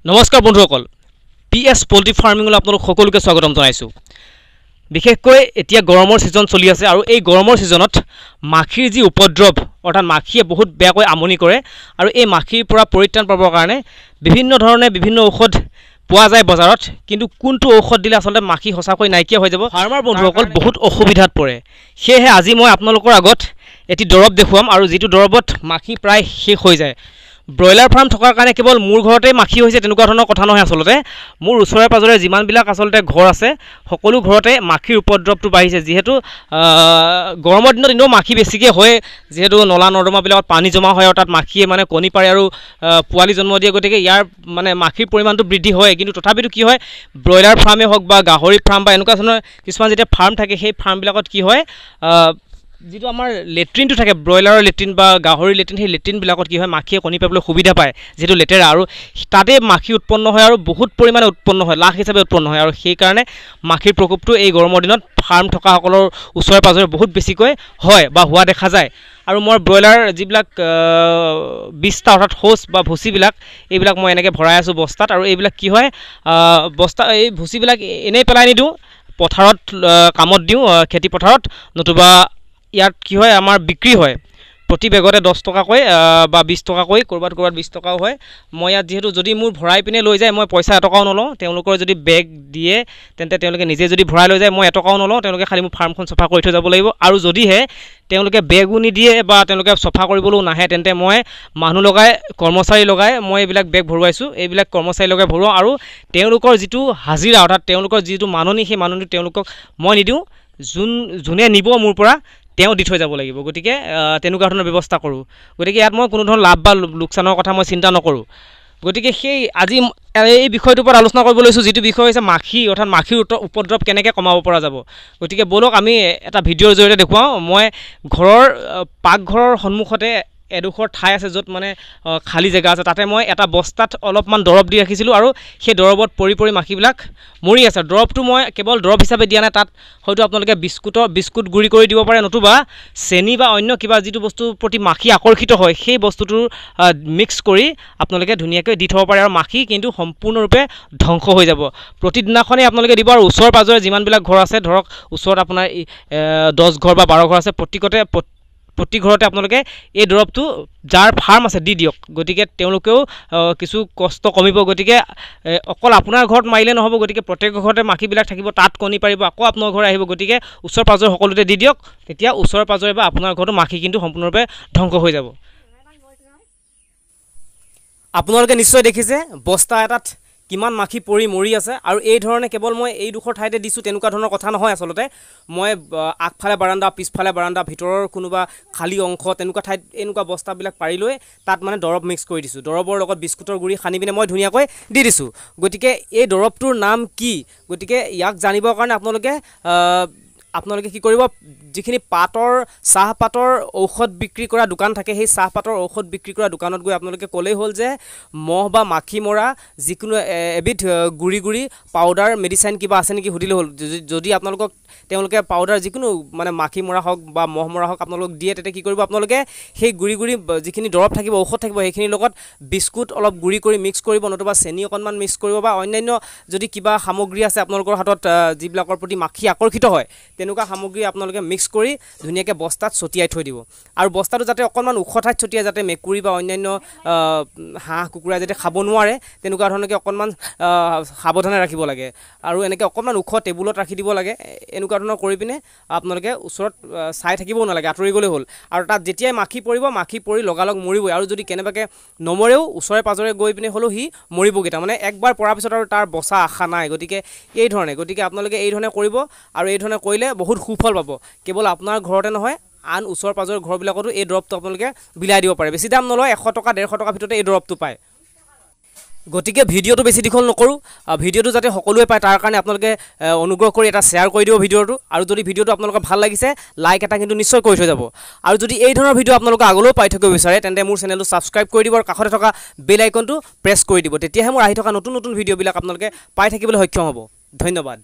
নমস্কাৰ বন্ধুসকল, PS পোল্ট্ৰি ফাৰ্মিংলৈ আপোনালোক সকলোকে স্বাগতম জনাইছোঁ। বিশেষকৈ এতিয়া গৰমৰ ছিজন চলি আছে আৰু এই গৰমৰ ছিজনত মাখিৰ যি উপদ্ৰৱ অৰ্থাৎ মাখিয়ে বহুত বেয়াকৈ আমনি কৰে আৰু এই মাখিৰ পৰা পৰিত্ৰাণ পাবৰ কাৰণে বিভিন্ন ধৰণে বিভিন্ন ঔষধ পোৱা যায় বজাৰত, কিন্তু কোনটো ঔষধ দিলে আচলতে মাখি সঁচাকৈ নাইকিয়া হৈ যাব ফাৰ্মাৰ বন্ধুসকল বহুত অসুবিধাত পৰে। সেয়েহে আজি মই আপোনালোকৰ আগত এটি দৰৱ দেখুৱাম আৰু যিটো দৰৱত মাখি প্ৰায় শেষ হৈ যায়। ব্ৰইলাৰ ফাৰ্ম থকাৰ কাৰণে কেৱল মোৰ ঘৰতে মাখি হৈছে তেনেকুৱা ধৰণৰ কথা নহয়। আচলতে মোৰ ওচৰে পাজৰে যিমানবিলাক আচলতে ঘৰ আছে সকলো ঘৰতে মাখিৰ উপদ্ৰৱটো বাঢ়িছে। যিহেতু গৰমৰ দিনত এনেও মাখি বেছিকৈ হয়, যিহেতু নলা নৰ্দমাবিলাকত পানী জমা হয় আৰু তাত মাখিয়ে মানে কণী পাৰে আৰু পোৱালি জন্ম দিয়ে, গতিকে ইয়াৰ মানে মাখিৰ পৰিমাণটো বৃদ্ধি হয়। কিন্তু তথাপিতো কি হয়, ব্ৰইলাৰ ফাৰ্মেই হওক বা গাহৰি ফাৰ্ম বা এনেকুৱা ধৰণৰ কিছুমান যেতিয়া ফাৰ্ম থাকে সেই ফাৰ্মবিলাকত কি হয়, যিটো আমাৰ লেট্ৰিনটো থাকে ব্ৰইলাৰৰ লেট্ৰিন বা গাহৰি লেট্ৰিন, সেই লেট্ৰিনবিলাকত কি হয় মাখিয়ে কণী পাৰিবলৈ সুবিধা পায়, যিহেতু লেতেৰা আৰু তাতে মাখি উৎপন্ন হয় আৰু বহুত পৰিমাণে উৎপন্ন হয়, লাখ হিচাপে উৎপন্ন হয়। আৰু সেইকাৰণে মাখিৰ প্ৰকোপটো এই গৰমৰ দিনত ফাৰ্ম থকাসকলৰ ওচৰে পাজৰে বহুত বেছিকৈ হয় বা হোৱা দেখা যায়। আৰু মই ব্ৰইলাৰ যিবিলাক বিছটা অৰ্থাৎ শৌচ বা ভুচিবিলাক এইবিলাক মই এনেকৈ ভৰাই আছোঁ বস্তাত। আৰু এইবিলাক কি হয়, এই ভুচিবিলাক এনেই পেলাই নিদিওঁ, পথাৰত কামত দিওঁ, খেতি পথাৰত, নতুবা ইয়াত কি হয় আমাৰ বিক্ৰী হয় প্ৰতি বেগতে 10 টকাকৈ বা 20 টকাকৈ, ক'ৰবাত 20 টকাও হয়। মই ইয়াত যিহেতু যদি মোৰ ভৰাই পিনে লৈ যায় মই পইচা এটকাও নলওঁ। তেওঁলোকৰ যদি বেগ দিয়ে তেন্তে তেওঁলোকে নিজে যদি ভৰাই লৈ যায় মই এটকাও নলওঁ, তেওঁলোকে খালি মোৰ ফাৰ্মখন চফা কৰি থৈ যাব লাগিব। আৰু যদিহে তেওঁলোকে বেগো নিদিয়ে বা তেওঁলোকে চফা কৰিবলৈও নাহে তেন্তে মই মানুহ লগাই, কৰ্মচাৰী লগাই মই এইবিলাক বেগ ভৰুৱাইছোঁ। এইবিলাক কৰ্মচাৰী লগাই ভৰুৱাওঁ আৰু তেওঁলোকৰ যিটো হাজিৰা অৰ্থাৎ তেওঁলোকৰ যিটো মাননি, সেই মাননি তেওঁলোকক মই নিদিওঁ, যোনে নিব মোৰ পৰা তেওঁ দি থৈ যাব লাগিব। গতিকে তেনেকুৱা ধৰণৰ ব্যৱস্থা কৰোঁ। গতিকে ইয়াত মই কোনো ধৰণৰ লাভ বা লোকচানৰ কথা মই চিন্তা নকৰোঁ। গতিকে আজি এই বিষয়টোৰ ওপৰত আলোচনা কৰিব লৈছোঁ, যিটো বিষয় হৈছে মাখি অৰ্থাৎ মাখিৰ উপদ্ৰৱ কেনেকৈ কমাব পৰা যাব। গতিকে ব'লক আমি এটা ভিডিঅ'ৰ জৰিয়তে দেখুৱাওঁ। মই ঘৰৰ পাকঘৰৰ সন্মুখতে এডোখৰ ঠাই আছে য'ত মানে খালী জেগা আছে, তাতে মই এটা বস্তাত অলপমান দৰৱ দি ৰাখিছিলোঁ আৰু সেই দৰৱত পৰি মাখিবিলাক মৰি আছে। দৰৱটো মই কেৱল দৰৱ হিচাপে দিয়া নাই, তাত হয়তো আপোনালোকে বিস্কুট গুড়ি কৰি দিব পাৰে, নতুবা চেনি বা অন্য কিবা যিটো বস্তুৰ প্ৰতি মাখি আকৰ্ষিত হয় সেই বস্তুটোৰ মিক্স কৰি আপোনালোকে ধুনীয়াকৈ দি থ'ব পাৰে আৰু মাখি কিন্তু সম্পূৰ্ণৰূপে ধ্বংস হৈ যাব। প্ৰতিদিনাখনেই আপোনালোকে দিব। আৰু ওচৰে পাজৰে যিমানবিলাক ঘৰ আছে, ধৰক ওচৰত আপোনাৰ 10 ঘৰ বা 12 ঘৰ আছে, প্ৰতি ঘৰতে আপোনালোকে এই দৰৱটো যাৰ ফাৰ্ম আছে দি দিয়ক। গতিকে তেওঁলোকেও কিছু কষ্ট কমিব। গতিকে অকল আপোনাৰ ঘৰত মাৰিলে নহ'ব, গতিকে প্ৰত্যেক ঘৰতে মাখিবিলাক থাকিব, তাত কণী পাৰিব, আকৌ আপোনাৰ ঘৰ আহিব। গতিকে ওচৰ পাজৰে সকলোতে দি দিয়ক, তেতিয়া ওচৰে পাজৰে বা আপোনাৰ ঘৰতো মাখি কিন্তু সম্পূৰ্ণৰূপে ধ্বংস হৈ যাব। আপোনালোকে নিশ্চয় দেখিছে বস্তা এটাত কিমান মাখি পৰি মৰি আছে। আৰু এই ধৰণে কেৱল মই এইডোখৰ ঠাইতে দিছোঁ তেনেকুৱা ধৰণৰ কথা নহয়। আচলতে মই আগফালে বাৰান্দা, পিছফালে বাৰান্দা, ভিতৰৰ কোনোবা খালী অংশ তেনেকুৱা ঠাইত এনেকুৱা বস্তাবিলাক পাৰি লৈ তাত মানে দৰৱ মিক্স কৰি দিছোঁ। দৰৱৰ লগত বিস্কুটৰ গুড়ি সানি পিনে মই ধুনীয়াকৈ দি দিছোঁ। গতিকে এই দৰৱটোৰ নাম কি, গতিকে ইয়াক জানিবৰ কাৰণে আপোনালোকে কি কৰিব, যিখিনি চাহপাতৰ ঔষধ বিক্ৰী কৰা দোকান থাকে, সেই চাহপাতৰ ঔষধ বিক্ৰী কৰা দোকানত গৈ আপোনালোকে ক'লেই হ'ল যে মহ বা মাখি মৰা যিকোনো এবিধ গুড়ি পাউডাৰ মেডিচাইন কিবা আছে নেকি সুধিলে হ'ল। যদি আপোনালোকক তেওঁলোকে পাউডাৰ যিকোনো মানে মাখি মৰা হওক বা মহ মৰা হওক আপোনালোকক দিয়ে, তেতিয়া কি কৰিব, আপোনালোকে সেই গুড়ি যিখিনি দৰৱ থাকিব, ঔষধ থাকিব, সেইখিনিৰ লগত বিস্কুট অলপ গুড়ি কৰি মিক্স কৰিব, নতুবা চেনি অকণমান মিক্স কৰিব, বা অন্যান্য যদি কিবা সামগ্ৰী আছে আপোনালোকৰ হাতত যিবিলাকৰ প্ৰতি মাখি আকৰ্ষিত হয় তেনেকুৱা সামগ্ৰী আপোনালোকে মিক্স কৰি ধুনীয়াকৈ বস্তাত ছটিয়াই থৈ দিব। আৰু বস্তাটো যাতে অকণমান ওখ ঠাইত ছটিয়াই, যাতে মেকুৰী বা অন্যান্য হাঁহ কুকুৰাই যাতে খাব নোৱাৰে তেনেকুৱা ধৰণকৈ অকণমান সাৱধানে ৰাখিব লাগে। আৰু এনেকৈ অকণমান ওখ টেবুলত ৰাখি দিব লাগে। এনেকুৱা ধৰণৰ কৰি পিনে আপোনালোকে ওচৰত চাই থাকিবও নালাগে, আঁতৰি গ'লেই হ'ল। আৰু তাত যেতিয়াই মাখি পৰিব, মাখি পৰি লগালগ মৰিবই। আৰু যদি কেনেবাকৈ নমৰেও ওচৰে পাজৰে গৈ পিনে হ'লেও সি মৰিবগৈ, তাৰমানে একবাৰ পৰাৰ পিছত আৰু তাৰ বচা আশা নাই। গতিকে আপোনালোকে এই ধৰণে কৰিব, আৰু এই ধৰণে কৰিলে বহুত সুফল পাব। কেৱল আপোনাৰ ঘৰতে নহয়, আন ওচৰ পাজৰৰ ঘৰবিলাকতো এই দৰৱটো আপোনালোকে বিলাই দিব পাৰে। বেছি দাম নলয়, 100 টকা 150 টকাৰ ভিতৰতে এই দৰৱটো পায়। গতিকে ভিডিঅ'টো বেছি দীঘল নকৰোঁ, ভিডিঅ'টো যাতে সকলোৱে পায় তাৰ কাৰণে আপোনালোকে অনুগ্ৰহ কৰি এটা শ্বেয়াৰ কৰি দিব ভিডিঅ'টো। আৰু যদি ভিডিঅ'টো আপোনালোকৰ ভাল লাগিছে, লাইক এটা কিন্তু নিশ্চয় কৰি থৈ যাব। আৰু যদি এই ধৰণৰ ভিডিঅ' আপোনালোকে আগলৈও পাই থাকিব বিচাৰে তেন্তে মোৰ চেনেলটো ছাবস্ক্ৰাইব কৰি দিব আৰু কাষতে থকা বেল আইকনটো প্ৰেছ কৰি দিব। তেতিয়াহে মোৰ আহি থকা নতুন ভিডিঅ'বিলাক আপোনালোকে পাই থাকিবলৈ সক্ষম হ'ব। ধন্যবাদ।